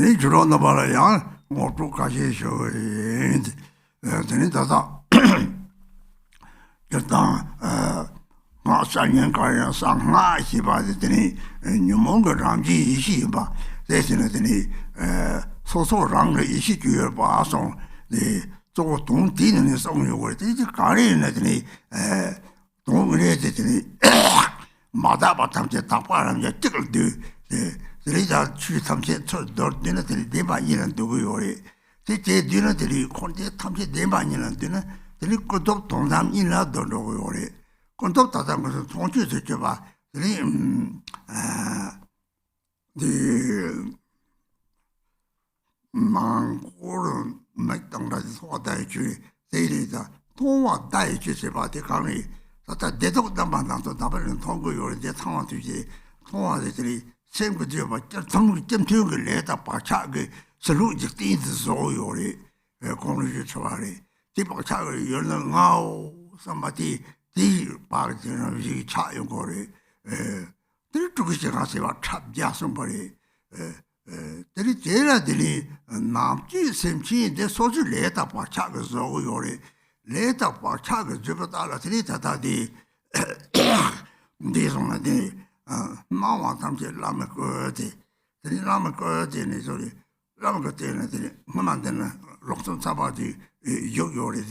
Then you know about a young, or to Casio, then it does up. Just down, not Sanyan Kaya Sang Ha, she by the Tini, and you monga Ramji, she ba, there's in the so rang the issue to your boss on the so don't din is only what is the Korean at any don't read it in Madabatam Tapa and the tickle do the leader choose some shit so don't dinner till they buy in and do it. They dinner till you contact some shit they buy in and dinner, then you could talk to them in a don't know it. Contact them was a 20 the Mangor McDonald's what I choose, they did that. Toa die just about the county. That they don't demand to double and Tongo or the town to say, Toa the same with you, but just some to later Pachag, salute the things so or a conversation. People tell you now somebody, the part of the child or they took us about trap just somebody. There is Namji, Simchi, the social later Pachag so or later Pachag, Jupiter, this on the Mama Tamsi Lama Kurti, the Lama Kurti is only Lama Kurti, Mama then Roxon Sabati, Yori,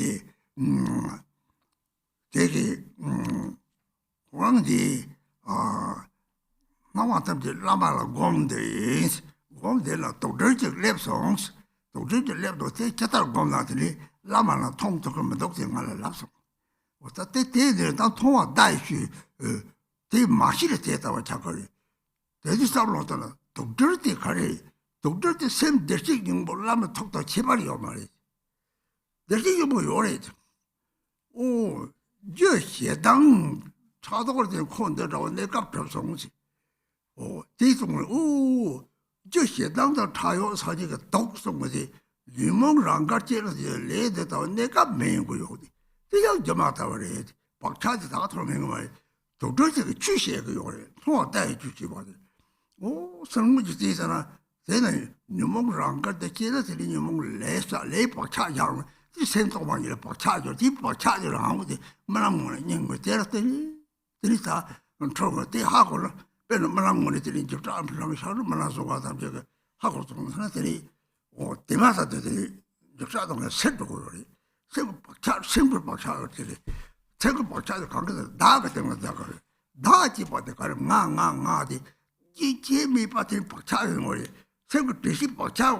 take it one day, Mama Tamsi Lama Gondes. Gomde la dirty lap songs, to dirty lap to take Chatter Gomlately, Lama Tom took him a doctor in a lap song. What that they did, not Tom die she, they machine theatre of Chakari. They just start to dirty curry, to dirty same decision, but Lama talked to Chibari of Mary. The thing about your age. Oh, just a down, Chador and Condor on the cup of songs. Oh, this one, oh. 这些当到他要他这个读什么的，你们让个这个的来得到那个没有有的，这样就嘛到来的，把他的大头那个嘛，都这个去写个有的，从带去去吧的，哦，什么就这样呢？现在你们让个的这个的你们来说来把他样，这现在嘛也把他就，这把他就让我的，没那么人个这了的，这里啥，超过这下过了。 Ben Malamoni didn't give up Manasoga, how to or Demasa did the shadow of a century. Simple Bacha, take a Bacha, the Dagatem of Dagger. Dagi but the kind of Nadi, Jimmy Patin Bacha, Simple Bishop Bacha,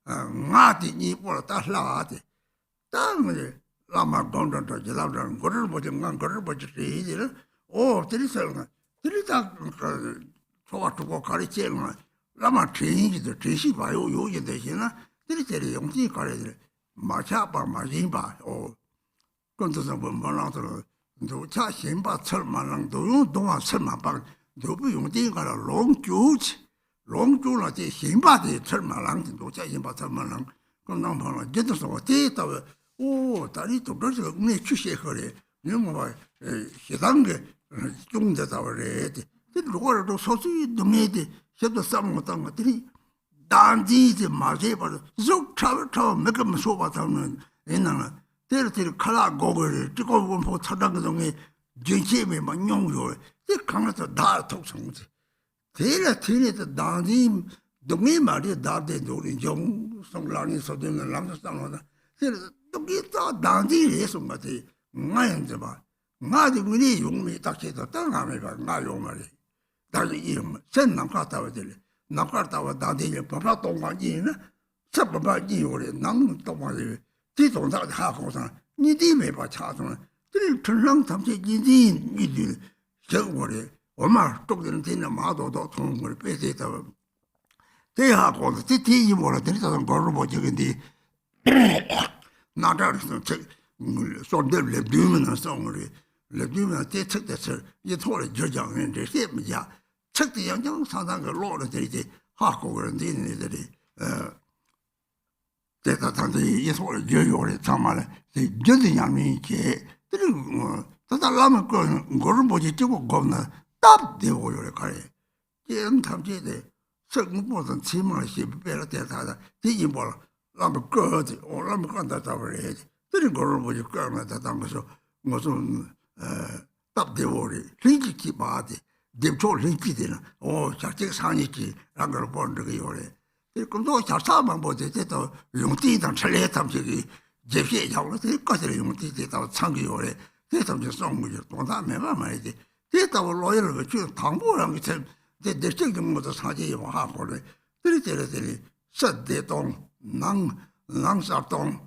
Nadi, or Taslati. Damn Lama Gondon to the Lama, Gorilla, but the Gorilla, but the oh, there is a to go carry chain. Lama change the Tracy by you in the Hina, there is a young thing carried Machapa, Majimba, or Contos of Monato, do Chashimba, Selman, do you don't want Selman, but do you think a long juice? Long juice like the Himba, the Selman, do Chashimba, Selman, come down from a gentle of theatre. Oh, Tarito, brother, nature shake her. You know, Hidange. Young that our red. The Lord of Sosi, the maid, said the sum of Tangatri. Dandy, the Mazeba, so travel, make them so what I'm in a territory color go to go one for Tadang, Jinchime, my young, they come at a dark talk songs. Taylor Tinted Dandy, the me Maria Darde, doing young, some learning so doing the Lamstan. Don't get Dandy, yes, somebody, mind the bar. Ngadi muni yungmi takchito tangame ba ngayo mari dali irum sen namkata wadele namkata wadade papa tonga ni na sabba ni ore nang tonga de ti tonga ha ko san ni di me ba cha son ti chang tam che ni di ni di se ore o ma tok den tin na ma do do thong ore pe se ta te ha ko ti ti yi mo la ti ta ko ro bo je ndi na da so de le du na song ore le Bunima, they took the sir, you told it, Judge and they said, yeah, took the young son of the Lord and they did hawk over and then that you told it, Judge or somebody, the Judge young me, that Lama Rinpoche governor, that they were carry. Young Tamji, Tsok important Tima she better than that. The import, Lama good or Lama contact our head. Didn't go with your girl at the time was on top the worry. Rinky body, they told Rinky dinner, or Chatik Saniki, Rangar born to the Yore. They could know Chasama, but they did a young tea and Chaletam Jiggy, Jeffy, they got a young tea out Sangi or they have the song with you. Don't that remember my day. They our lawyer with you, Tambo, and with him. The district was a Saji or half or the said they don't Nang Sarton,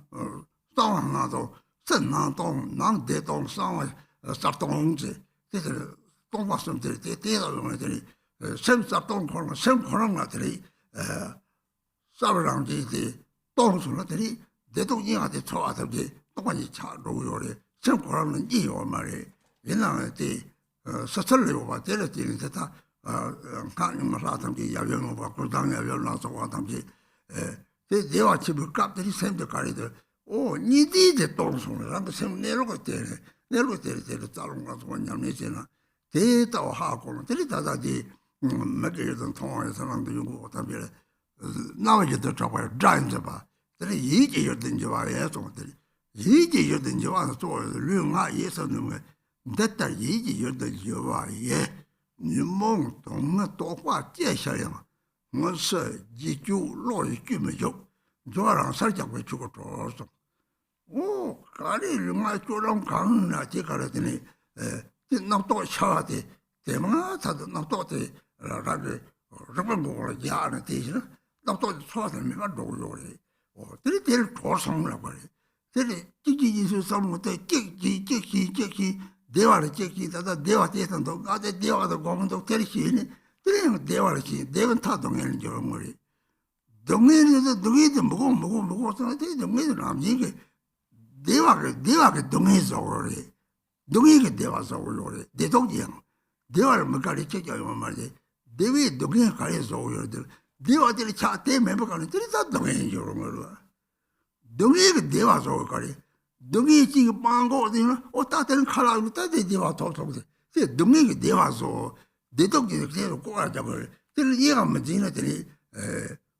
Stone Nado, Sen Nanton, Nang de Don Sound, Sartonze. This is Don Wasson, the Sem Sarton Corner, Sem Coronatry, Savarangi, the Don Sonatry, they don't hear the thought of the Tony Charo, Sem Coron E or Mary, in the Saturday over there, that. Can't Masatam, Yavian over Kudang, Yavian, so what I'm saying. They are to look up the same corridor. Oh, needy the Thompson, and the same Nerotere, the Talon was one young nation. Data or Harkon, Telita, the Magic and Toys around the water. Now you get the trouble, giants about. Then easier than Java, easier than Java, so the real high yes and no. That are easier than Java, yeah. 你梦懂我多话接下来嘛？我是一九61没有，就让三家会去个做什？哦，家里人家就让讲那这个了的呢，这那多巧的，对嘛？他的那多的，那个日本国家呢，这些那多的错的没法做有的，哦，这里做上了个的，这里这是什么的？这。대화를 제기다가 대화 대상도 아대 대화도 공도 때리시네. 그냥 대화를 지 대원 타 동에는 저런 거리. 동에에서 누구도 뭐고 동에도 남지게 대화가 동에서 그래. 동에게 대화서 그래. 대동이야. 대화를 뭐 가르쳐줘요 말이야. 대외 동에 가려서 오요들. 대화들이 차 때문에 뭐 가는 들이다 동에 저런 거로. 동에게 대화서 그래. 동이 지금 빵거든요. 어따때는 칼라고 따대 대화 도통돼. 제 동이게 대화서 대동이 그대로 꼬아잡을. 들 이해가 문제는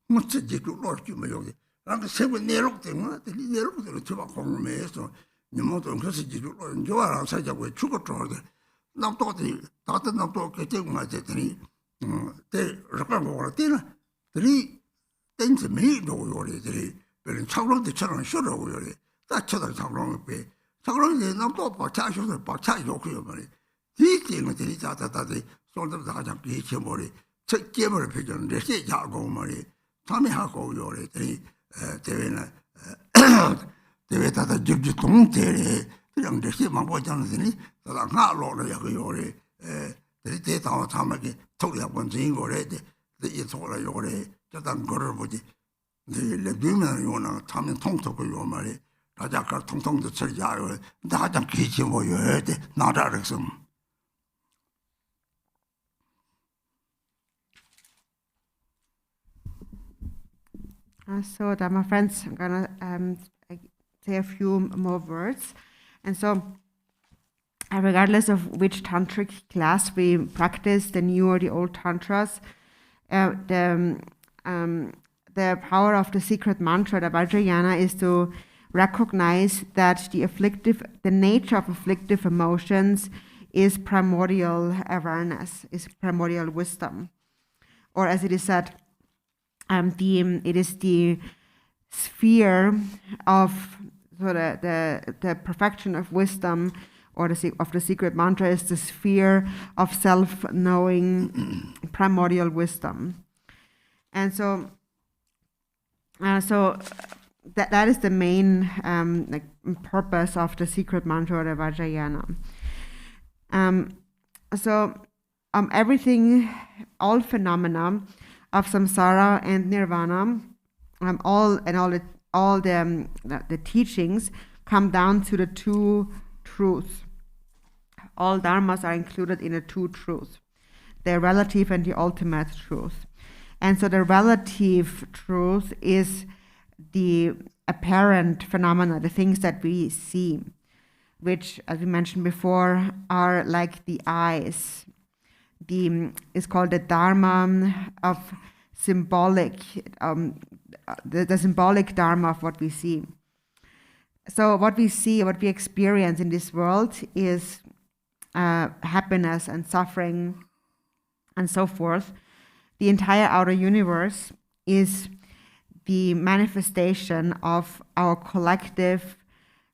무슨 지도 놓치면 여기. 랑 세번 내록되면 내록대로 저 공부해서 니모도 그래서 지도 좋아라 사자고 죽었더라고. 남도들 다들 남도 그때 맞았더니 대 rakang고 때는 들이 땡스 메이도 요리들이 별은 차로들처럼 쇼라고 요리. 다 쳐다 장롱을 빼. 장롱이 남도 박차셔서 박차 욕해요 말이. 뒤에는 들이 자다다들 손들 다 잡기 해머리. 첫 깨버려 표정 레시 자고 말이. 참여하고 요리들이 대회는 대회다다 죽지 동대에 그냥 레시만 보자는데 다 가로로 여기 요리. 들이 대다와 참하게 토리하고 진행 거래. 이 소라 요래. 저단 거를 보지. 네 되면 요나 참여 통통고 요 말이. 라자가 통통도 처리하여 나장 기지 모여야 돼. 나라를 좀. So, my friends, I'm gonna say a few more words. And so, regardless of which tantric class we practice, the new or the old tantras, the power of the secret mantra, the Vajrayana, is to recognize that the nature of afflictive emotions is primordial awareness, is primordial wisdom. Or as it is said, it is the sphere of the perfection of wisdom, or of the secret mantra is the sphere of self-knowing primordial wisdom. And so that is the main purpose of the secret mantra or the Vajrayana. Everything, all phenomena of samsara and nirvana, all the teachings come down to the two truths. All dharmas are included in the two truths, the relative and the ultimate truth. And so the relative truth is the apparent phenomena, the things that we see, which, as we mentioned before, are like the eyes. Is called the dharma of symbolic, the symbolic dharma of what we see. So what we see, what we experience in this world is happiness and suffering and so forth. The entire outer universe is the manifestation of our collective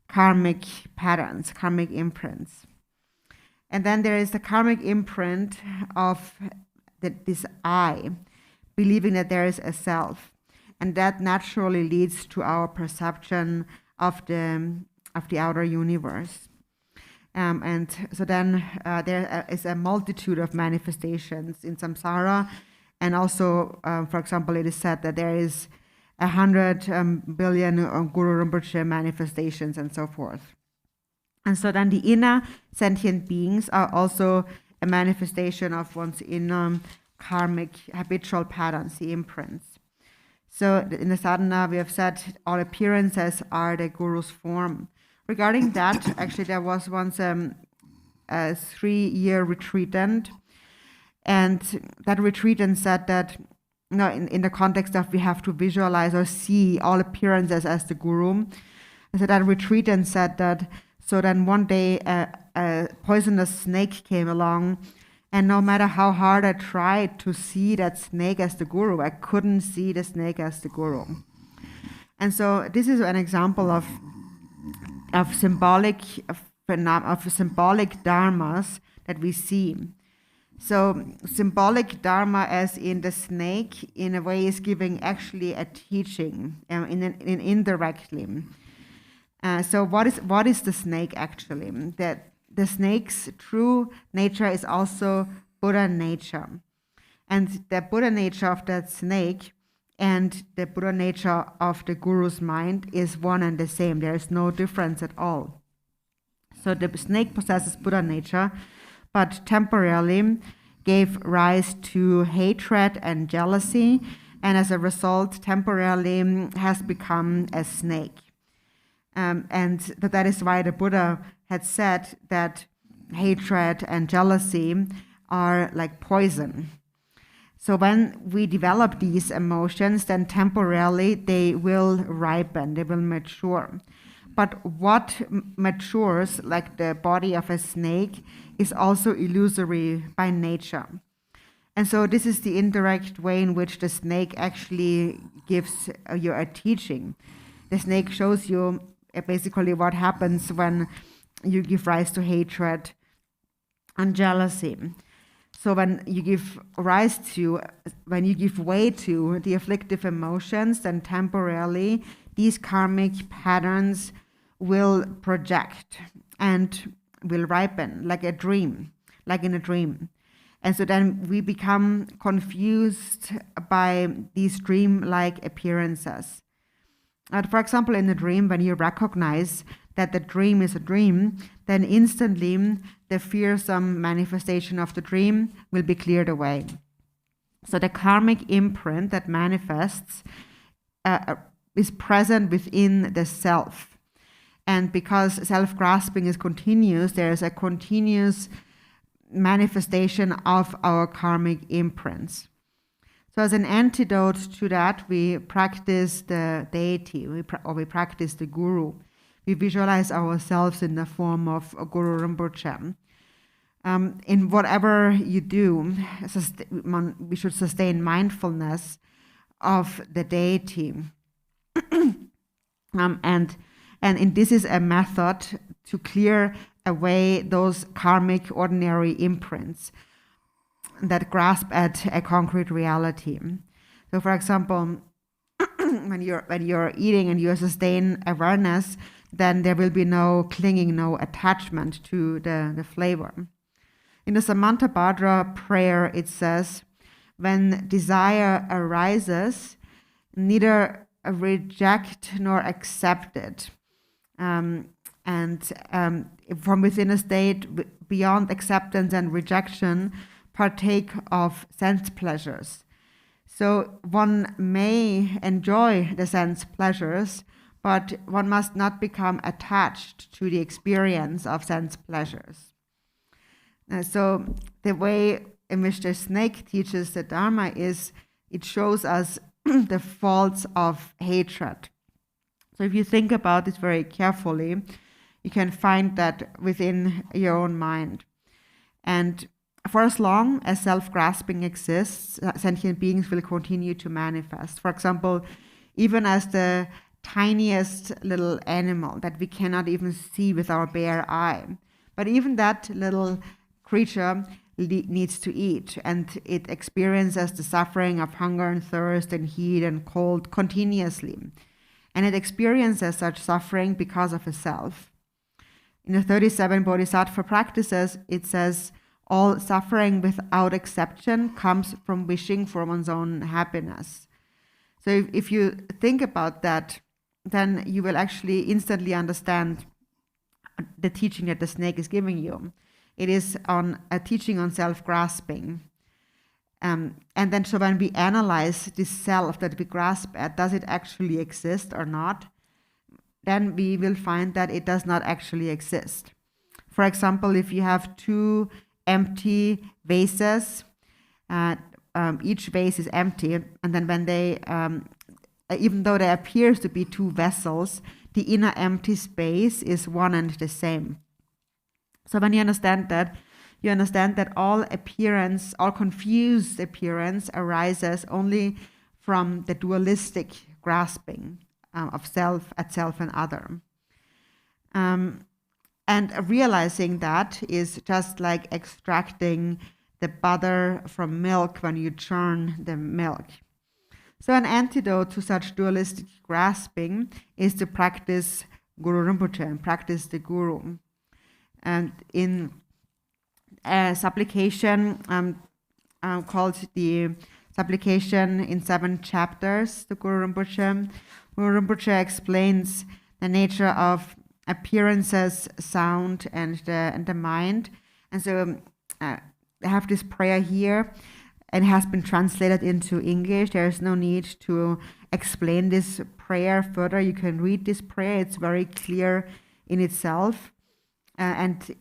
karmic patterns, karmic imprints. And then there is the karmic imprint of this I, believing that there is a self. And that naturally leads to our perception of the outer universe. And so then there is a multitude of manifestations in samsara. And also, for example, it is said that there is 100 billion Guru Rinpoche manifestations and so forth. And so then the inner sentient beings are also a manifestation of one's inner karmic habitual patterns, the imprints. So in the sadhana, we have said all appearances are the guru's form. Regarding that, actually, there was once a 3-year retreatant, and that retreatant said that, in the context of we have to visualize or see all appearances as the guru. And so that retreatant said that, so then one day a poisonous snake came along, and no matter how hard I tried to see that snake as the guru, I couldn't see the snake as the guru. And so this is an example of symbolic dharmas that we see. So symbolic dharma, as in the snake, in a way is giving actually a teaching, indirectly. So what is the snake actually? That the snake's true nature is also Buddha nature. And the Buddha nature of that snake and the Buddha nature of the guru's mind is one and the same. There is no difference at all. So the snake possesses Buddha nature, but temporarily gave rise to hatred and jealousy, and as a result, temporarily has become a snake. And that is why the Buddha had said that hatred and jealousy are like poison. So when we develop these emotions, then temporarily they will ripen, they will mature. But what matures, like the body of a snake, is also illusory by nature. And so this is the indirect way in which the snake actually gives you a teaching. The snake shows you basically what happens when you give rise to hatred and jealousy. So when you give way to the afflictive emotions, then temporarily these karmic patterns will project and will ripen like in a dream. And so then we become confused by these dream-like appearances. For example, in a dream, when you recognize that the dream is a dream, then instantly the fearsome manifestation of the dream will be cleared away. So the karmic imprint that manifests is present within the self. And because self-grasping is continuous, there is a continuous manifestation of our karmic imprints. So as an antidote to that, we practice the deity, we practice the guru. We visualize ourselves in the form of a Guru Rinpoche. In whatever you do, we should sustain mindfulness of the deity. And this is a method to clear away those karmic ordinary imprints that grasp at a concrete reality. So for example, when you're eating and you sustain awareness, then there will be no clinging, no attachment to the flavor. In the Samantabhadra prayer, it says, when desire arises, neither reject nor accept it. And from within a state beyond acceptance and rejection, partake of sense pleasures. So one may enjoy the sense pleasures, but one must not become attached to the experience of sense pleasures. So the way in which the snake teaches the Dharma is it shows us the faults of hatred. So if you think about this very carefully, you can find that within your own mind. And for as long as self-grasping exists, sentient beings will continue to manifest. For example, even as the tiniest little animal that we cannot even see with our bare eye. But even that little creature needs to eat, and it experiences the suffering of hunger and thirst and heat and cold continuously. And it experiences such suffering because of itself. In the 37 Bodhisattva practices, it says, all suffering without exception comes from wishing for one's own happiness. So if you think about that, then you will actually instantly understand the teaching that the snake is giving you. It is on a teaching on self-grasping. And then so when we analyze this self that we grasp at, does it actually exist or not? Then we will find that it does not actually exist. For example, if you have two empty vases, each vase is empty, and then when they even though there appears to be two vessels, the inner empty space is one and the same. So when you understand that all appearance, all confused appearance arises only from the dualistic grasping of self at self and other. And realizing that is just like extracting the butter from milk when you churn the milk. So an antidote to such dualistic grasping is to practice Guru Rinpoche and practice the Guru. And in a supplication called the Supplication in 7 chapters to Guru Rinpoche, Guru Rinpoche explains the nature of appearances, sound, and the mind. And so I have this prayer here, and it has been translated into English. There is no need to explain this prayer further. You can read this prayer. It's very clear in itself. And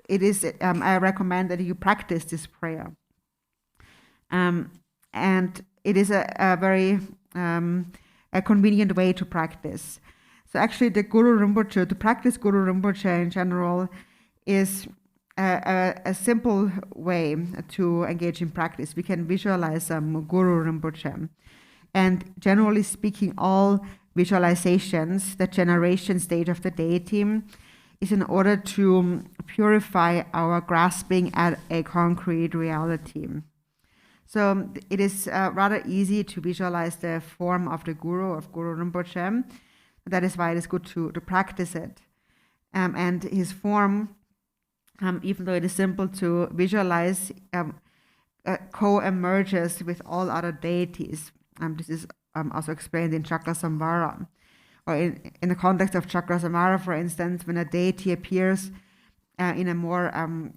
it is. I recommend that you practice this prayer. And it is a very a convenient way to practice. So actually the Guru Rinpoche, to practice Guru Rinpoche in general, is a simple way to engage in practice. We can visualize Guru Rinpoche. And generally speaking, all visualizations, the generation stage of the deity, is in order to purify our grasping at a concrete reality. So it is rather easy to visualize the form of the Guru, of Guru Rinpoche. That is why it is good to practice it. And his form, even though it is simple to visualize, co-emerges with all other deities. This is also explained in Chakra Samvara. Or in the context of Chakra Samvara, for instance, when a deity appears in a more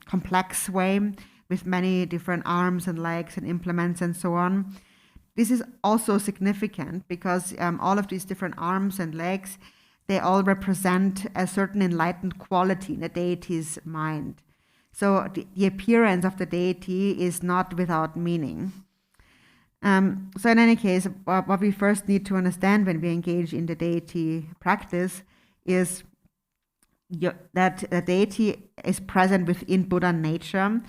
complex way, with many different arms and legs and implements and so on. This is also significant because all of these different arms and legs, they all represent a certain enlightened quality in the deity's mind. So the appearance of the deity is not without meaning. So in any case, what we first need to understand when we engage in the deity practice is that the deity is present within Buddha nature.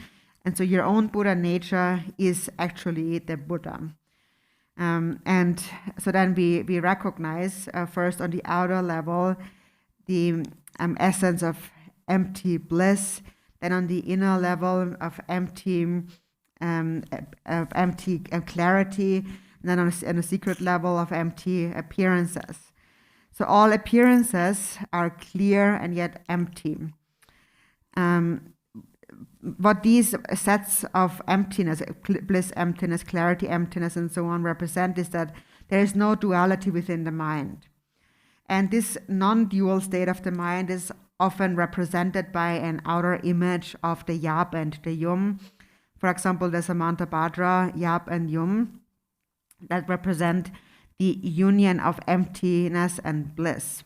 And so your own Buddha nature is actually the Buddha. And so then we recognize first on the outer level the essence of empty bliss, then on the inner level of empty clarity, and then on a secret level of empty appearances. So all appearances are clear and yet empty. What these sets of emptiness, bliss emptiness, clarity emptiness, and so on represent is that there is no duality within the mind. And this non-dual state of the mind is often represented by an outer image of the Yap and the Yum. For example, the Samantabhadra, Yap and Yum, that represent the union of emptiness and bliss.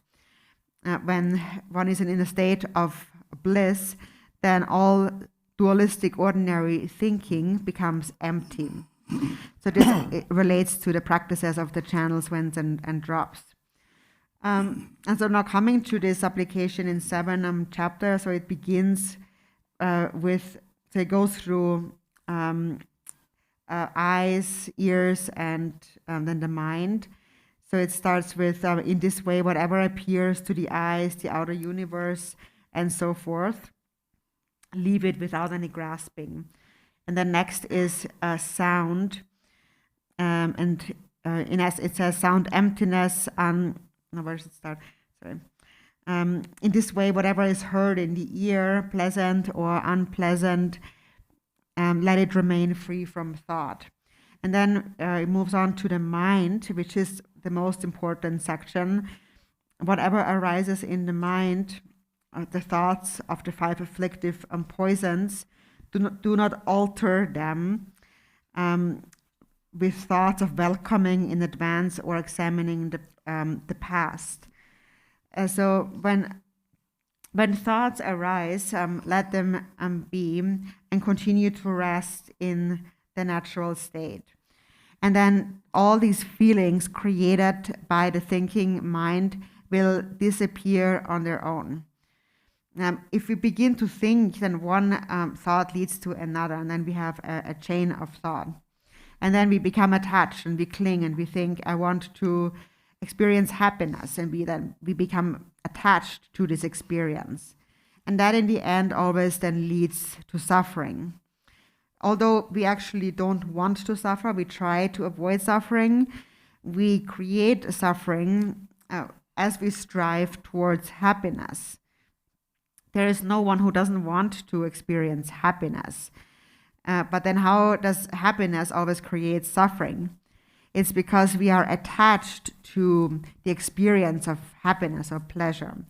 When one is in a state of bliss, then all dualistic ordinary thinking becomes empty. So this it relates to the practices of the channels, winds, and drops. And so now coming to this application in 7 chapter, so it begins with, so it goes through eyes, ears, and then the mind. So it starts with, in this way, whatever appears to the eyes, the outer universe, and so forth, leave it without any grasping. And then next is sound. And in as it says, sound emptiness. Now where does it start? Sorry. In this way, whatever is heard in the ear, pleasant or unpleasant, let it remain free from thought. And then it moves on to the mind, which is the most important section. Whatever arises in the mind, the thoughts of the 5 afflictive poisons, do not alter them with thoughts of welcoming in advance or examining the past. So when thoughts arise, let them be and continue to rest in the natural state. And then all these feelings created by the thinking mind will disappear on their own. If we begin to think, then one thought leads to another, and then we have a chain of thought. And then we become attached and we cling and we think, I want to experience happiness, and we become attached to this experience. And that in the end always then leads to suffering. Although we actually don't want to suffer, we try to avoid suffering, we create suffering as we strive towards happiness. There is no one who doesn't want to experience happiness. But then how does happiness always create suffering? It's because we are attached to the experience of happiness or pleasure.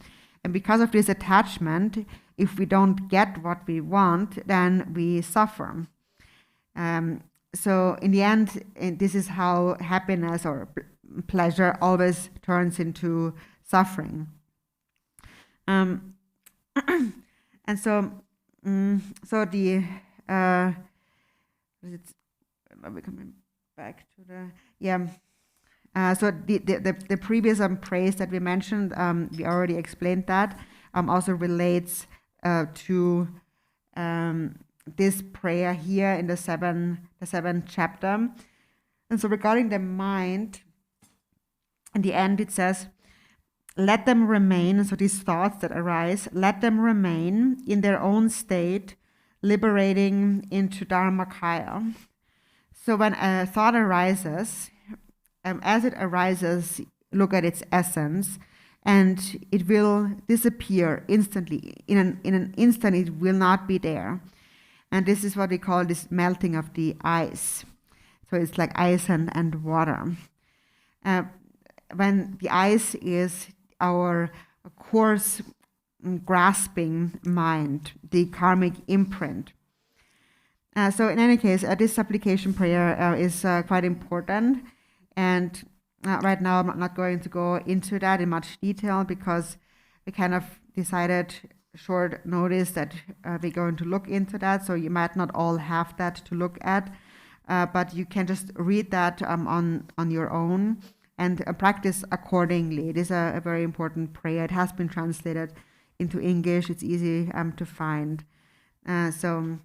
And because of this attachment, if we don't get what we want, then we suffer. So in the end, this is how happiness or pleasure always turns into suffering. And so the are we coming back to the so the previous praise that we mentioned, we already explained that, also relates to this prayer here in the seventh chapter. And so regarding the mind, in the end it says, let them remain, so these thoughts that arise, let them remain in their own state, liberating into Dharmakaya. So when a thought arises, as it arises, look at its essence, and it will disappear instantly. In an instant, it will not be there. And this is what we call this melting of the ice. So it's like ice and water. When the ice is our coarse, grasping mind, the karmic imprint. So in any case, this supplication prayer is quite important. And right now I'm not going to go into that in much detail because we kind of decided short notice that we're going to look into that. So you might not all have that to look at, but you can just read that on your own and practice accordingly. It is a very important prayer. It has been translated into English. It's easy to find. So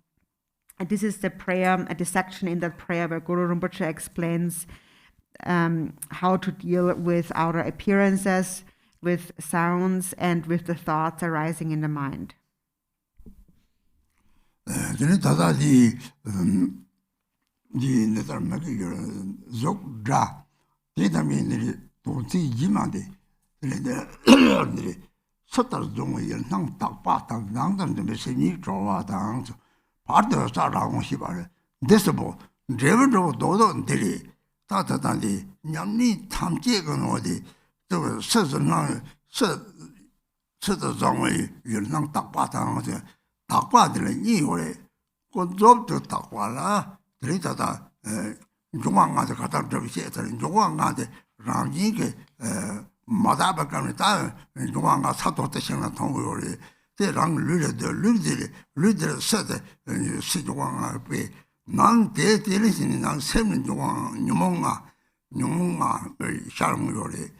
this is the prayer, the section in that prayer where Guru Rinpoche explains how to deal with outer appearances, with sounds, and with the thoughts arising in the mind. 따뜻한데 냠니 탐제건 어디 저 서서나 서서 정의 연랑 딱바당서 딱바들은 이월에 곧접도 딱바라 들이다다 중앙가서 갖다 접시에서는 중앙가데 라지게 마다바감에 다 중앙가 사도도 생각 통고리 대랑 르르들 서데 시중앙가 배 난 대대리신이 난 세면 중앙 뉴몽아 샤롱 요래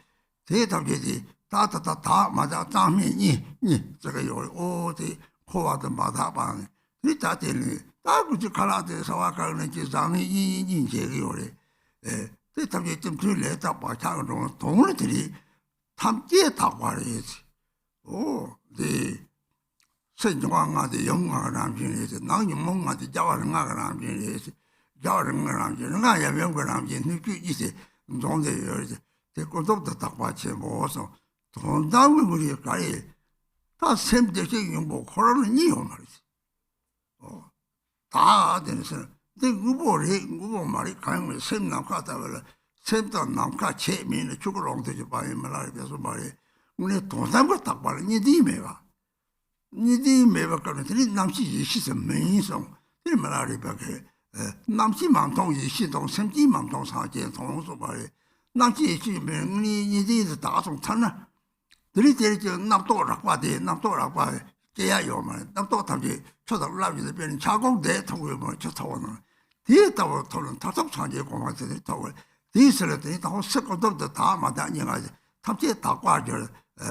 대답제지 다다다 맞아 짬이 니 저거 요 어디 코와도 맞아 봐 리타텔이 다 그지 갈아대 사와가는 지장이 이제게 요래 대답제 좀 들려다 봐 자고 동물들이 함께 다과래지 네 선정왕한테 영광을 남기는데 나는 뭔가한테 자와능하게 남기는데 자와능을 남기는 거야 명을 남기는 그 이제 동대요 대고도도 딱 받지 뭐서 돈다고 우리 가리 다 샘대식 용보 코로는 이요 말이지 다 되는서 내 우보 말이 가는 샘 남가다 걸 샘도 남가 체면을 죽으러 되지 봐야 말이 그래서 말이 우리 돈다고 딱 말이 니 매가 니디 매박거는 남시 이시서 매인성 이 말이 밖에 남시 망통 이시동 sem지 망통 사제 통소 말이 남시 이시 매니 니디의 다송 찾나 들이들이 남도락 봐대 남도락 봐 제야요 말 남도 탐지 초등 라비의 변 자공대 통을 뭐 저타원은 뒤에다고 토는 다속 사제 공화들이 타고 뒤에서들이 다 섞어도 다 마다니가 탐지 다 과절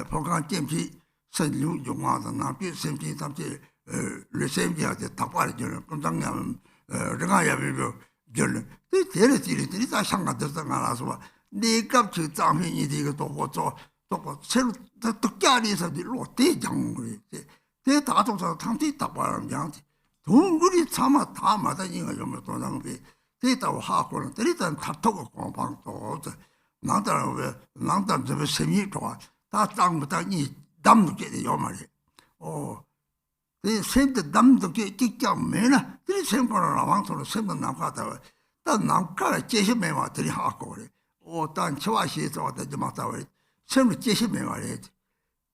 보관 잼지 선류 용화도 나비 샘지 탐지 레셈지한테 답발해주는 꼼장냐면 르가야비고 결론 대대들이 다 상관들도 알아서 내가 그 장면이 되고 또 새로 또 깨리서 롯데 장물이 대 다동사 탐지 답발하는 양지 동물이 참아 다 마다니가 좀 도장비 대다고 하고는 일단 다투고 공방도 나다는 왜 나다 저 sem이 좋아 다 땅부터 이 남도게 요 말이 이 샘도 남도게 찍자 매나 이 샘거나 왕토로 샘도 남가다 다 남가라 제시매 와들이 하고 그래 단 처와시에서 왔다 좀 왔다 그래 샘을 제시매 말이지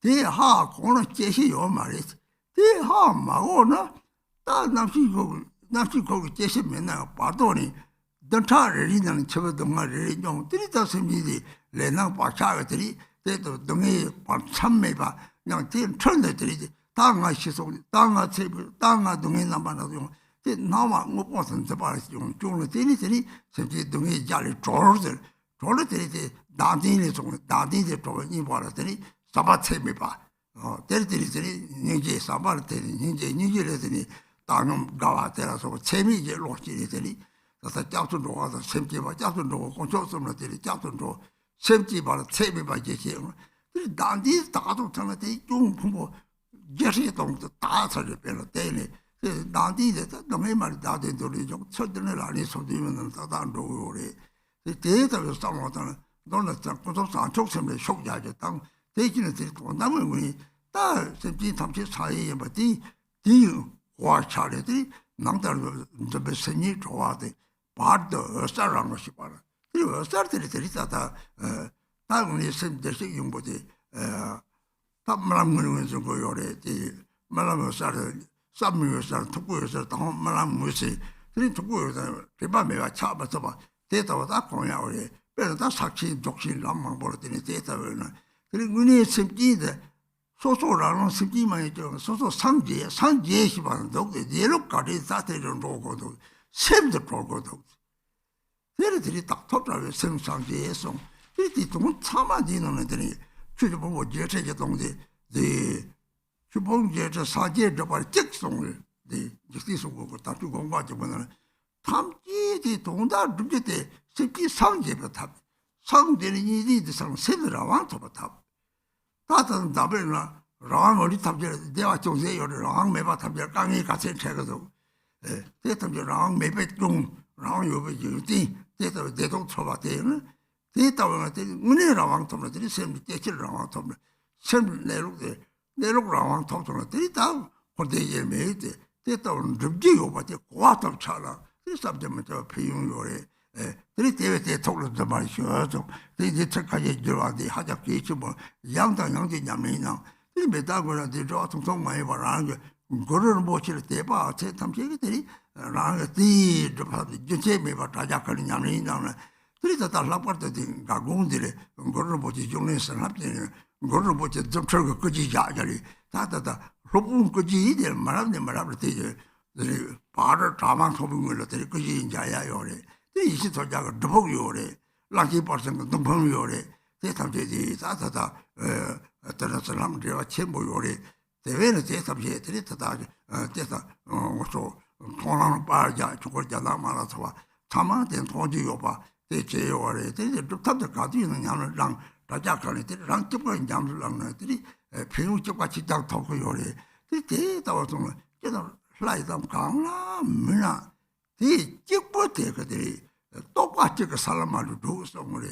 대하 고는 제시 요 말이지 대하 마고나 다 남시 거기 제시매나 봐도니 던차를 있는 저거 동아를 좀 들이다 샘이지 레나 바샤가들이 대도 동에 참매봐 그냥 뒤에 천대들이지 땅아 시속 땅아 세부 땅아 동에 남아나도 대 나와 못 벗은 저 봐서 좀 때리들이甚至 동에 자리 졸들이 나딘이 좀 나딘이 좀 이봐라더니 사바체매봐 때리들이 이제 사바르들이 이제 니게르더니 땅은 가와테라서 재미제 로치리더니 그래서 잡수 놓아서 샘지바 잡수 놓고 공초스러들이 잡수 놓고 샘지 바로 체비바 제시 그 난디 다도 전에 좀 부모 제시 동도 다 살을 빼는 때네 그 난디에 너무 많이 다된 돌이 좀 철들을 안에 소리면 다다 놓으래 대대로 싸우다는 너는 자꾸도 산쪽섬에 속자죠 땅 대기는 들고 남은 분이 다 샘지 탐지 사이에 뭐디 디 와차래들이 남다른 좀 생이 좋아돼 바도 사람 것이 봐라 그리고 사람들이 들이다다 다음에 샘대식 용보지 답말하는 좀 거요래지 말하면 쌈미에서 tukku에서 다 말하면 무시 그리 tukku에서 대바매가 차버서 봐 대다보다 공야오래 그래서 사치 독신 람만 벌어지는 대다는 그리고 은혜 샘지데 소소라는 샘지만 있죠 소소 상지에 시바는 독대 예록까지 사태를 놓고도 샘도 보고도 얘네들이 딱 토라를 생상지에서 이렇게 좀 참아지는 애들이 주보고 제체제 동대 네 주봉제저 사제저 발 직송을 네 직시송고 다 주고 가지고는 탐지디 동다 루제데 쉽게 상제부터 상제는 이리도 상 세더라 왕토부터 다들 답을나 랑 어디 탐제 내가 정세요를 랑 매바 탐제 강이 같이 채거든 대탐제랑 매배중 랑 요베 유디 대도 쳐봐대는 대다원한테 은혜랑 왕통들이 샘 깨치랑 왕통들 샘 내록랑 왕통들이 다 고대에 매대 대다원 줍지요 봐대 고아도 차라 이 사람들 저 비용요래 그리 대외대 통로도 말이죠 이제 책까지 들어와대 하작게 있지 뭐 양당양지 냠이나 이 메다고라데 저 통통 많이 봐라는 게 그거를 못 치를 때봐 제 탐지기들이 라가 뒤 저 매바 다작거리는 냠이나 그래서 다 라포트도 가공들이 그거를 보지 종에서 합되는 그거를 보지 좀 저거 그지 자자리 다다다 로분 그지 이들 말하는 되게 바를 다만 소빙 걸렸더니 그게 인자야 요래. 이시 도자가 더복 요래. 라기 벌선 동봉 요래. 대탐제지 다다다 어떤 사람 제가 첨부 요래. 대회는 대탐제들이 다다 대사 어서 통하는 빠자 죽을 자나 말아서 와. 참아된 도지 요봐. 대체 요래. 대체 좀 탑들 가도 있는 양을 랑 다자간에들이 랑 쪽과 양을 랑들이 배우 쪽과 직장 토고 요래. 대다와서 저는 라이담 강라 미나 이 찍보대 그들이 똑같이 그 사람만을 두고 그래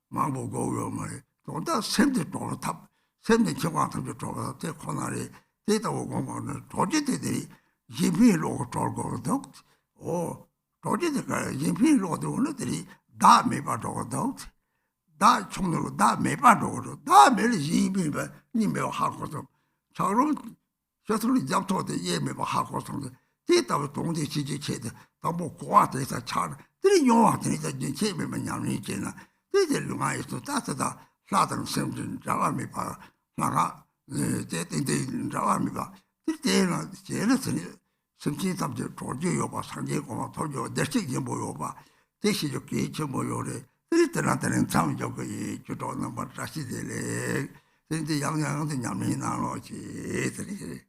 망보고 말에 또다 샘들 도로 탑 샘들 정황도 도로 대 코나리 대다 오고 뭐는 도지들이 예비로 돌고도 오 도지들가 예비로 돌들이 다 매바도도 다 총으로 다 매바도로 다 매일 예비가 님매 하고도 저런 저들이 잡토도 예매바 하고 성도 대답을 동대 지지체도 너무 고아돼서 차 들이 요한테서 이제 예매만 양이 있잖아 대들 중앙에서 따뜻다 사등 sem진 자와미 봐 나가 대대대 자와미 봐 그때는 제는 sem진 담제 조지요 봐 상계 고마 도저 대식이 뭐요 봐 대시적 개체 뭐요래 그때는 참 저기 주도는 뭐 다시 되래 근데 양양한테 양이 나눠지 들이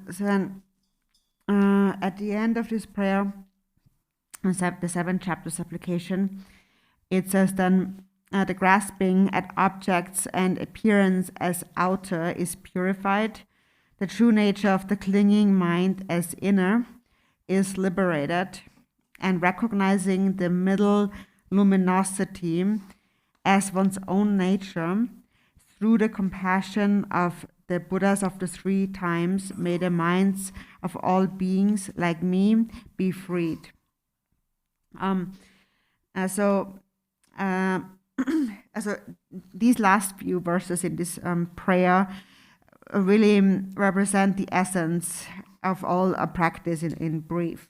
So then, at the end of this prayer, the 7 chapter supplication, it says then, the grasping at objects and appearance as outer is purified, the true nature of the clinging mind as inner is liberated, and recognizing the middle luminosity as one's own nature through the compassion of the Buddhas of the 3 times, may the minds of all beings like me be freed. So these last few verses in this prayer really represent the essence of all practice in brief.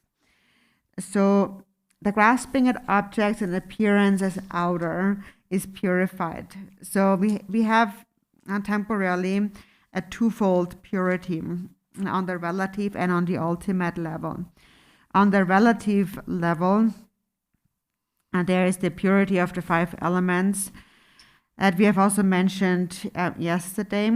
So the grasping at objects and appearance as outer is purified. So we have temporarily a twofold purity on the relative and on the ultimate level. On the relative level, there is the purity of the 5 elements that we have also mentioned yesterday.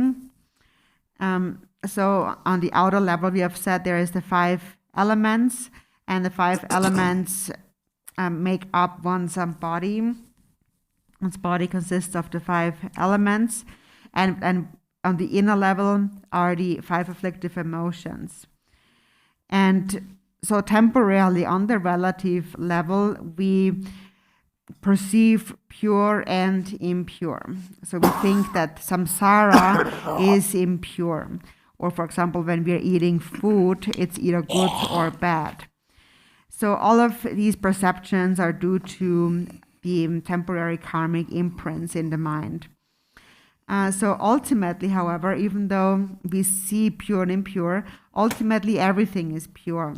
So on the outer level, we have said there is the 5 elements, and the 5 elements make up one's body. One's body consists of the 5 elements, and on the inner level are the 5 afflictive emotions. And so temporarily on the relative level, we perceive pure and impure. So we think that samsara is impure. Or for example, when we are eating food, it's either good or bad. So all of these perceptions are due to the temporary karmic imprints in the mind. So ultimately, however, even though we see pure and impure, ultimately everything is pure.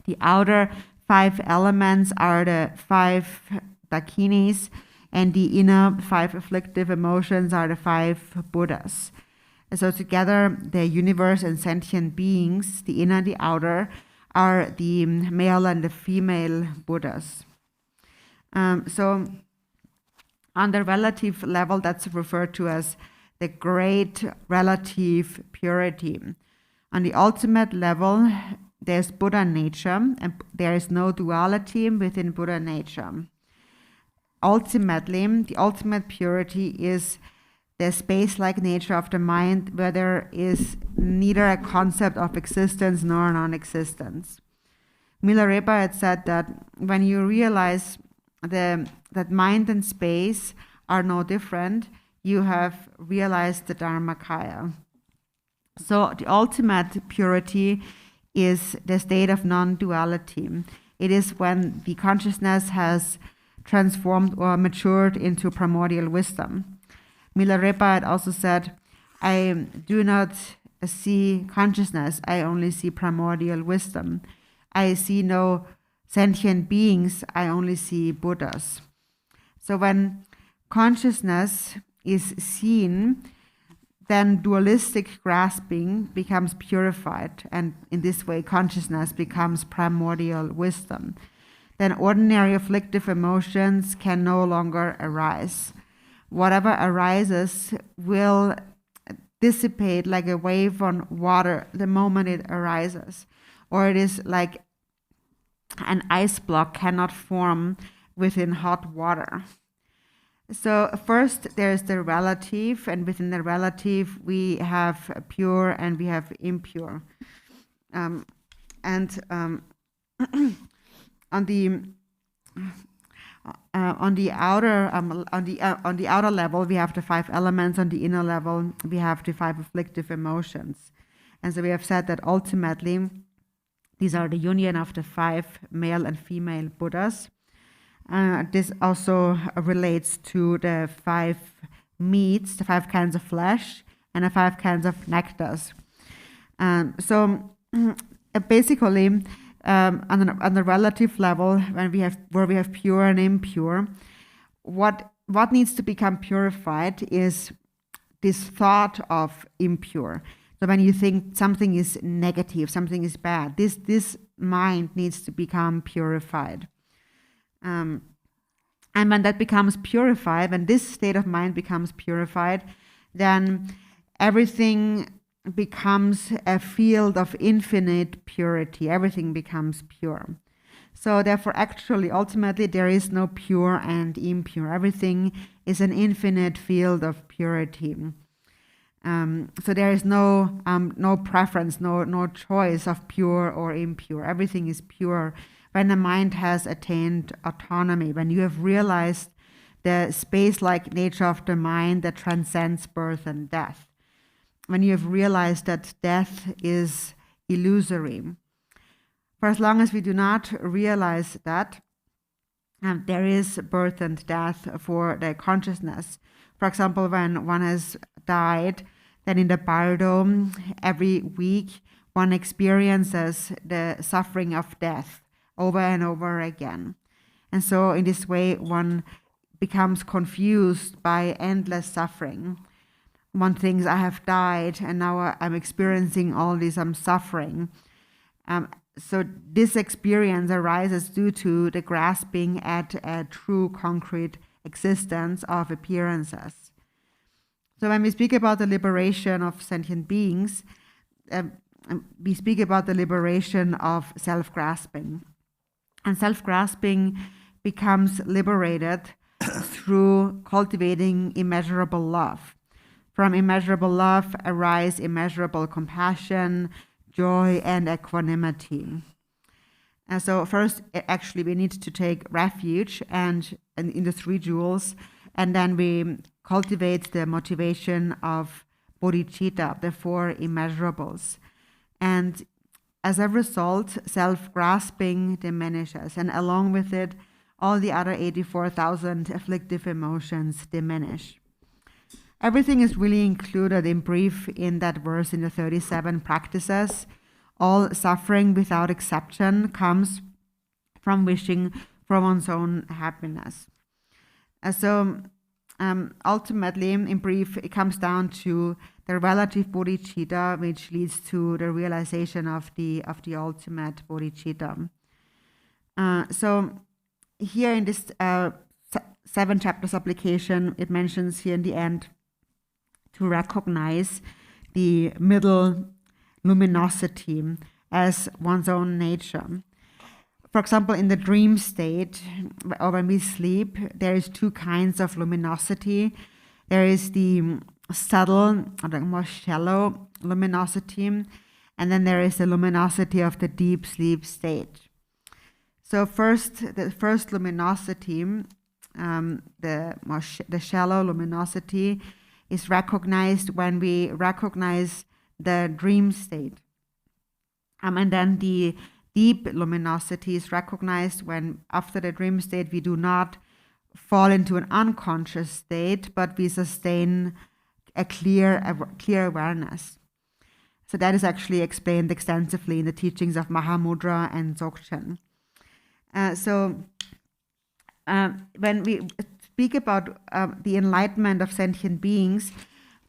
The outer 5 elements are the 5 dakinis, and the inner 5 afflictive emotions are the 5 Buddhas. And so together, the universe and sentient beings, the inner and the outer, are the male and the female Buddhas. So on the relative level, that's referred to as the great relative purity. On the ultimate level, there's Buddha nature, and there is no duality within Buddha nature. Ultimately, the ultimate purity is the space-like nature of the mind, where there is neither a concept of existence nor non-existence. Milarepa had said that when you realize that mind and space are no different, you have realized the Dharmakaya. So the ultimate purity is the state of non-duality. It is when the consciousness has transformed or matured into primordial wisdom. Milarepa had also said, I do not see consciousness, I only see primordial wisdom. I see no sentient beings, I only see Buddhas. So when consciousness is seen, then dualistic grasping becomes purified, and in this way consciousness becomes primordial wisdom. Then ordinary afflictive emotions can no longer arise. Whatever arises will dissipate like a wave on water the moment it arises, or it is like an ice block cannot form within hot water. So first there's the relative, and within the relative we have pure and we have impure. On the outer level we have the 5 elements. On the inner level we have the 5 afflictive emotions. And so we have said that ultimately these are the union of the 5 male and female Buddhas. This also relates to the 5 meats, the 5 kinds of flesh, and the 5 kinds of nectars. Basically, on the relative level, where we have pure and impure, what needs to become purified is this thought of impure. So when you think something is negative, something is bad, this mind needs to become purified. And when that becomes purified, when this state of mind becomes purified, then everything becomes a field of infinite purity. Everything becomes pure. So therefore, actually, ultimately, there is no pure and impure. Everything is an infinite field of purity. So there is no preference, no choice of pure or impure. Everything is pure. When the mind has attained autonomy, when you have realized the space-like nature of the mind that transcends birth and death, when you have realized that death is illusory. For as long as we do not realize that, there is birth and death for the consciousness. For example, when one has died, then in the bardo, every week one experiences the suffering of death over and over again. And so in this way, one becomes confused by endless suffering. One thinks, I have died, and now I'm experiencing all this, I'm suffering. So this experience arises due to the grasping at a true concrete existence of appearances. So when we speak about the liberation of sentient beings, we speak about the liberation of self-grasping. And self-grasping becomes liberated through cultivating immeasurable love. From immeasurable love arise immeasurable compassion, joy, and equanimity. And so first, actually, we need to take refuge and in the 3 jewels, and then we cultivate the motivation of bodhicitta, the 4 immeasurables. And as a result, self-grasping diminishes, and along with it, all the other 84,000 afflictive emotions diminish. Everything is really included in brief in that verse in the 37 practices. All suffering without exception comes from wishing for one's own happiness. So ultimately, in brief, it comes down to the relative bodhicitta, which leads to the realization of the ultimate bodhicitta. So here in this 7 chapters application, it mentions here in the end to recognize the middle luminosity as one's own nature. For example, in the dream state, or when we sleep, there is two kinds of luminosity. There is the subtle, or the more shallow luminosity, and then there is the luminosity of the deep sleep state. So the first luminosity, the shallow luminosity, is recognized when we recognize the dream state. And then the deep luminosity is recognized when, after the dream state, we do not fall into an unconscious state, but we sustain a clear awareness. So that is actually explained extensively in the teachings of Mahamudra and Dzogchen. When we speak about the enlightenment of sentient beings,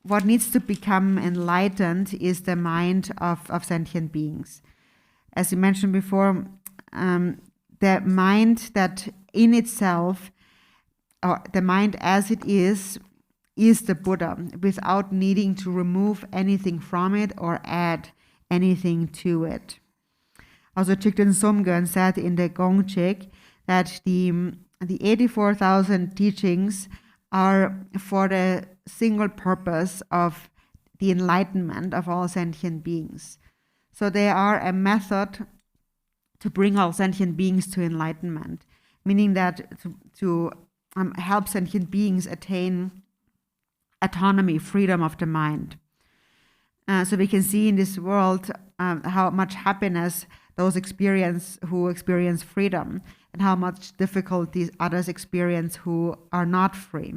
what needs to become enlightened is the mind of sentient beings. As you mentioned before, the mind that in itself, or the mind as it is the Buddha, without needing to remove anything from it or add anything to it. Also, Chikden Somgön said in the Gongchik that the 84,000 teachings are for the single purpose of the enlightenment of all sentient beings. So they are a method to bring all sentient beings to enlightenment, meaning that to help sentient beings attain autonomy, freedom of the mind. So we can see in this world how much happiness those who experience freedom, and how much difficulties others experience who are not free.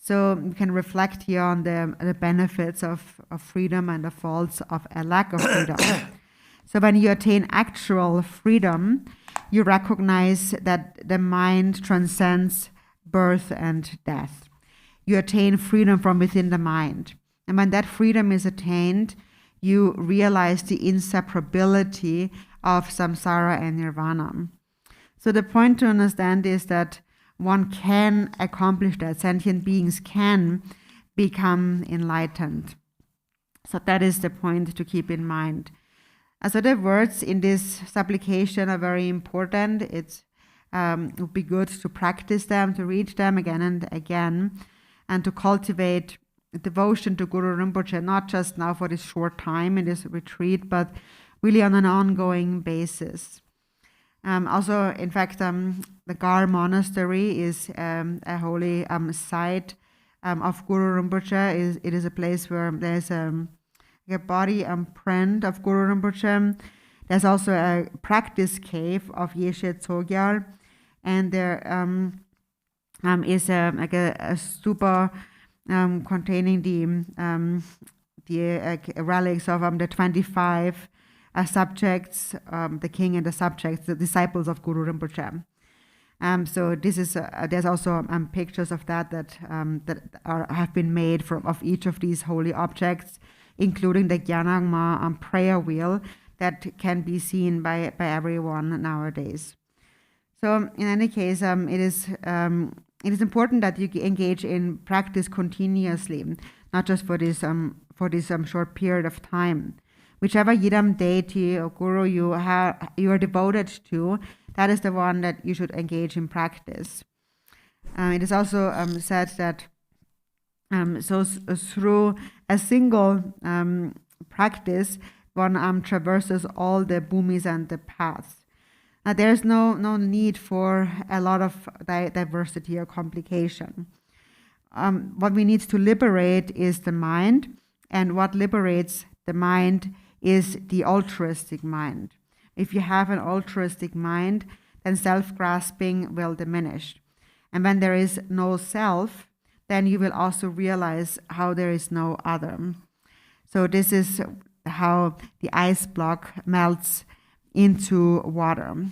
So we can reflect here on the benefits of freedom and the faults of a lack of freedom. So when you attain actual freedom, you recognize that the mind transcends birth and death. You attain freedom from within the mind. And when that freedom is attained, you realize the inseparability of samsara and nirvana. So the point to understand is that one can accomplish that. Sentient beings can become enlightened. So that is the point to keep in mind. So the words in this supplication are very important. It would be good to practice them, to read them again and again, and to cultivate devotion to Guru Rinpoche, not just now for this short time in this retreat, but really on an ongoing basis. Also, in fact, the Gar Monastery is a holy site of Guru Rinpoche. It is a place where there's a body print of Guru Rinpoche. There's also a practice cave of Yeshe Tsogyal, and there is a stupa containing the relics of the 25 subjects, the king and the subjects, the disciples of Guru Rinpoche. So this is there's also pictures of that have been made of each of these holy objects, including the Gyanagma prayer wheel that can be seen by everyone nowadays. So in any case, it is important that you engage in practice continuously, not just for this short period of time. Whichever Yidam deity or guru you are devoted to, that is the one that you should engage in practice. It is also said that through a single practice, one traverses all the bhumis and the paths. There's no need for a lot of diversity or complication. What we need to liberate is the mind, and what liberates the mind is the altruistic mind. If you have an altruistic mind, then self-grasping will diminish. And when there is no self, then you will also realize how there is no other. So this is how the ice block melts into water.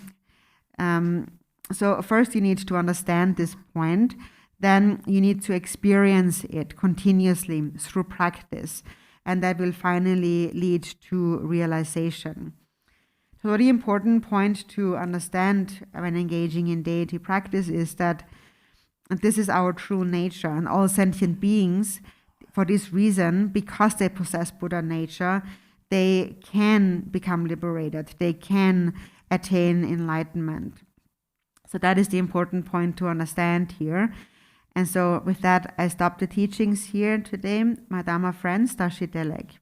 So first you need to understand this point, then you need to experience it continuously through practice, and that will finally lead to realization. So the important point to understand when engaging in deity practice is that this is our true nature, and all sentient beings, for this reason, because they possess Buddha nature, they can become liberated, they can attain enlightenment. So that is the important point to understand here. And so with that, I stop the teachings here today. My Dharma friends, Dashi Delek.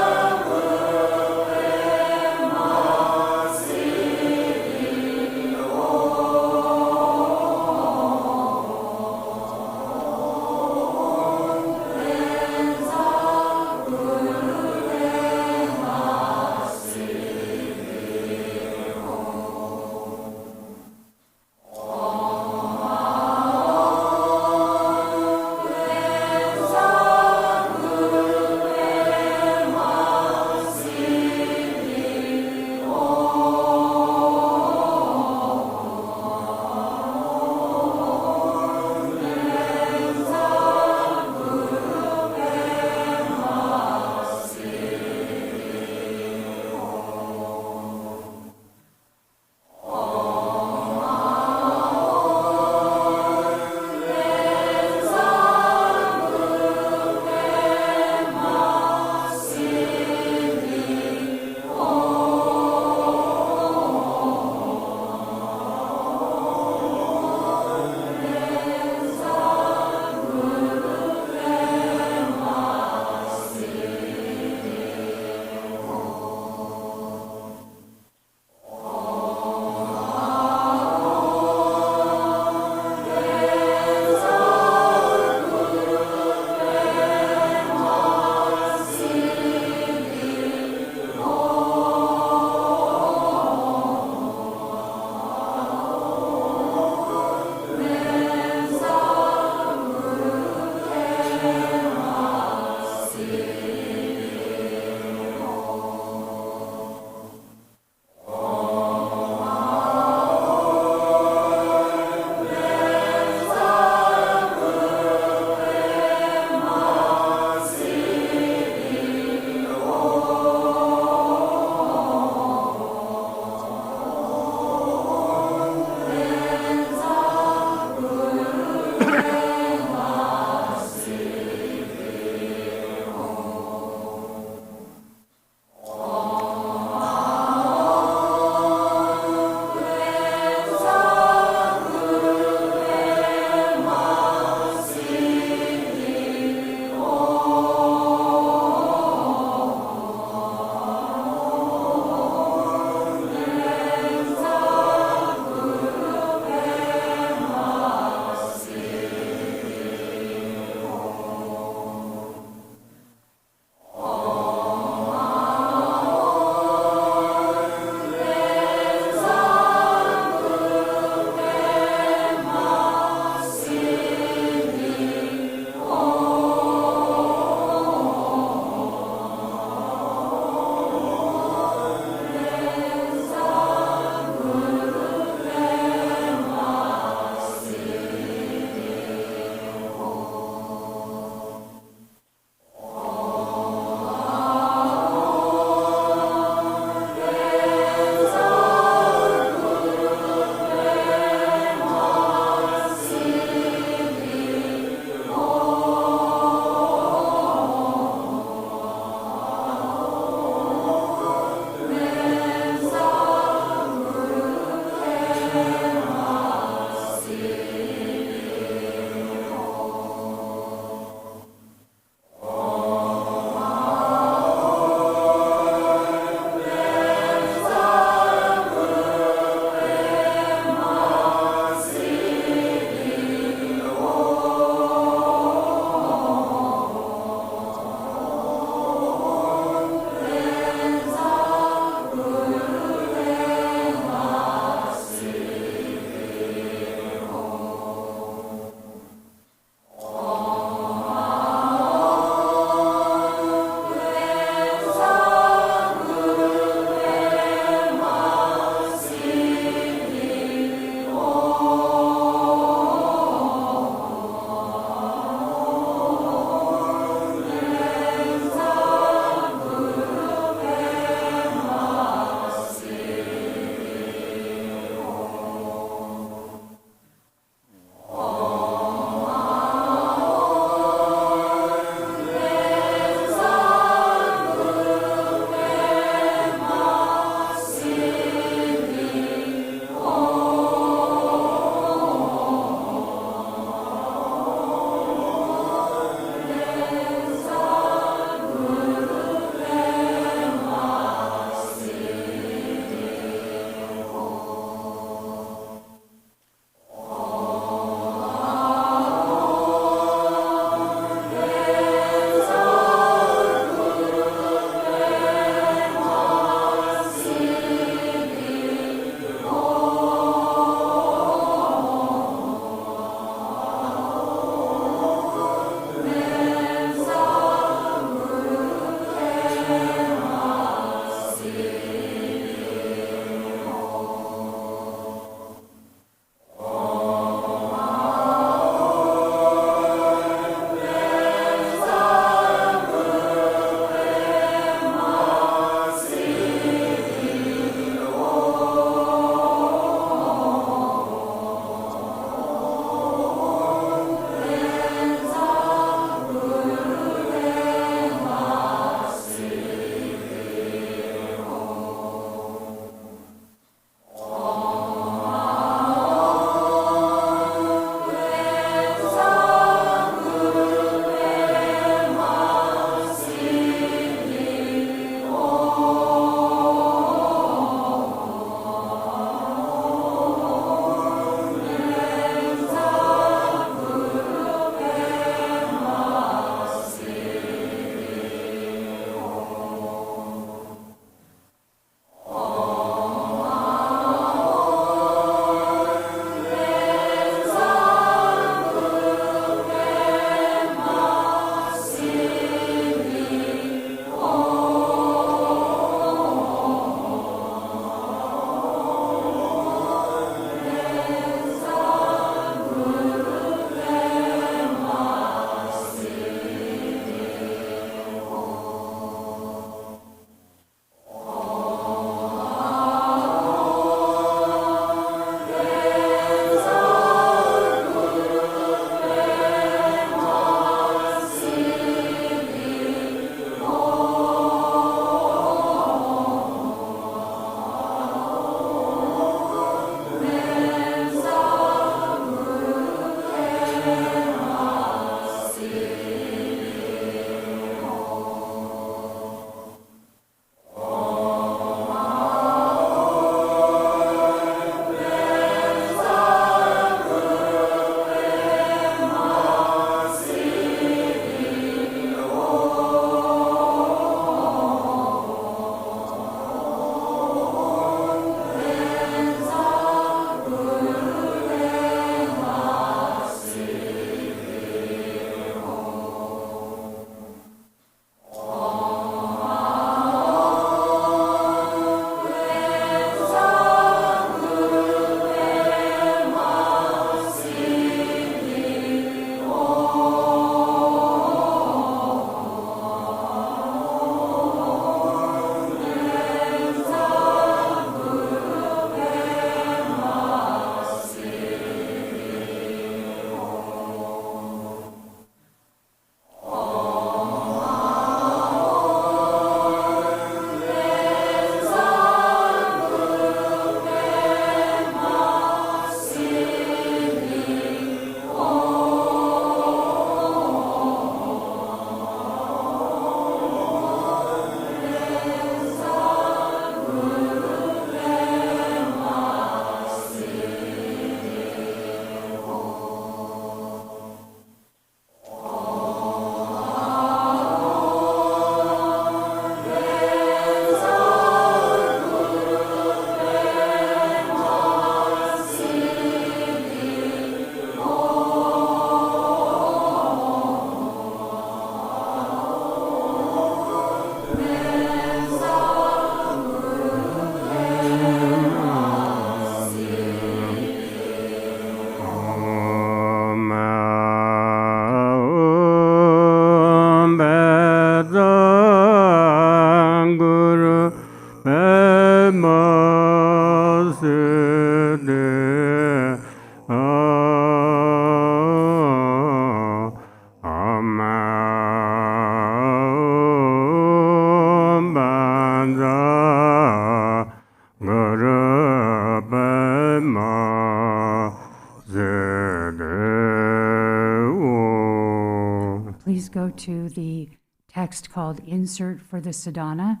Please go to the text called Insert for the Sadhana.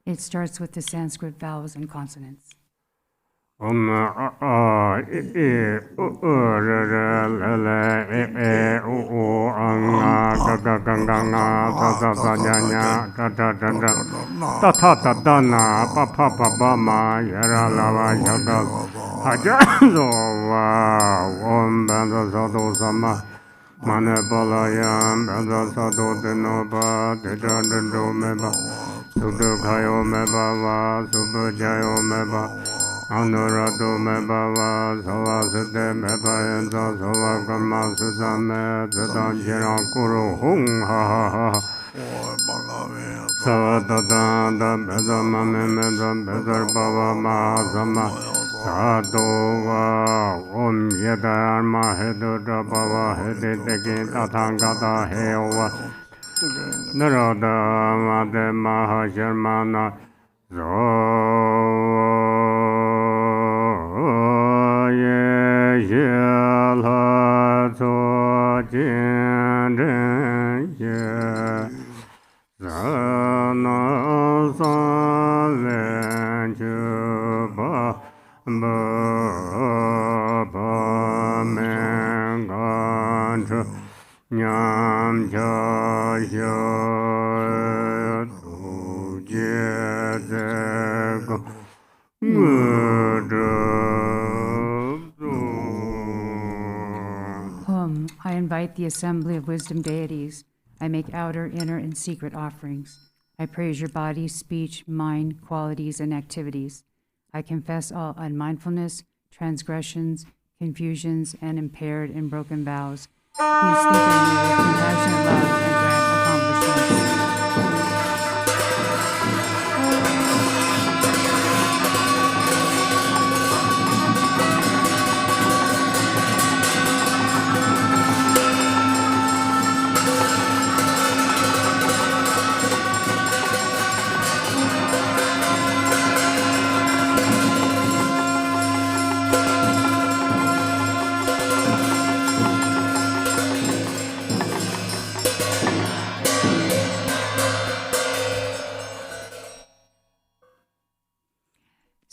It starts with the Sanskrit vowels and consonants. Om a a e e u u r r l l e e u u ang a ga ga ga ga nga za za za nya nya da da da da ta ta ta da na pa pa pa ba ma ya ra la ba ya da ha ja zo wa om ban za za do sa ma ma ne ba la ya ban za sa do de no ba de da de do me ba su do kha yo me ba wa su bu ja yo me ba Anurado me bava, sava sute me payenza, sava karma susame, tadan jiran kuru hung ha ha ha. Sava tadan da beza mame meza bezar bava ma sama. Sadhu va om yeda arma hedu da bava hedi teki tathangata heva. Narada mate maha sharmana I invite the assembly of wisdom deities. I make outer, inner, and secret offerings. I praise your body, speech, mind, qualities, and activities. I confess all unmindfulness, transgressions, confusions, and impaired and broken vows. Please think of me with compassionate love and grant accomplishments.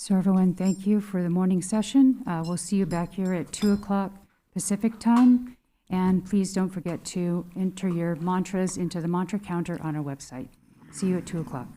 So everyone, thank you for the morning session. We'll see you back here at 2 o'clock Pacific time. And please don't forget to enter your mantras into the mantra counter on our website. See you at 2 o'clock.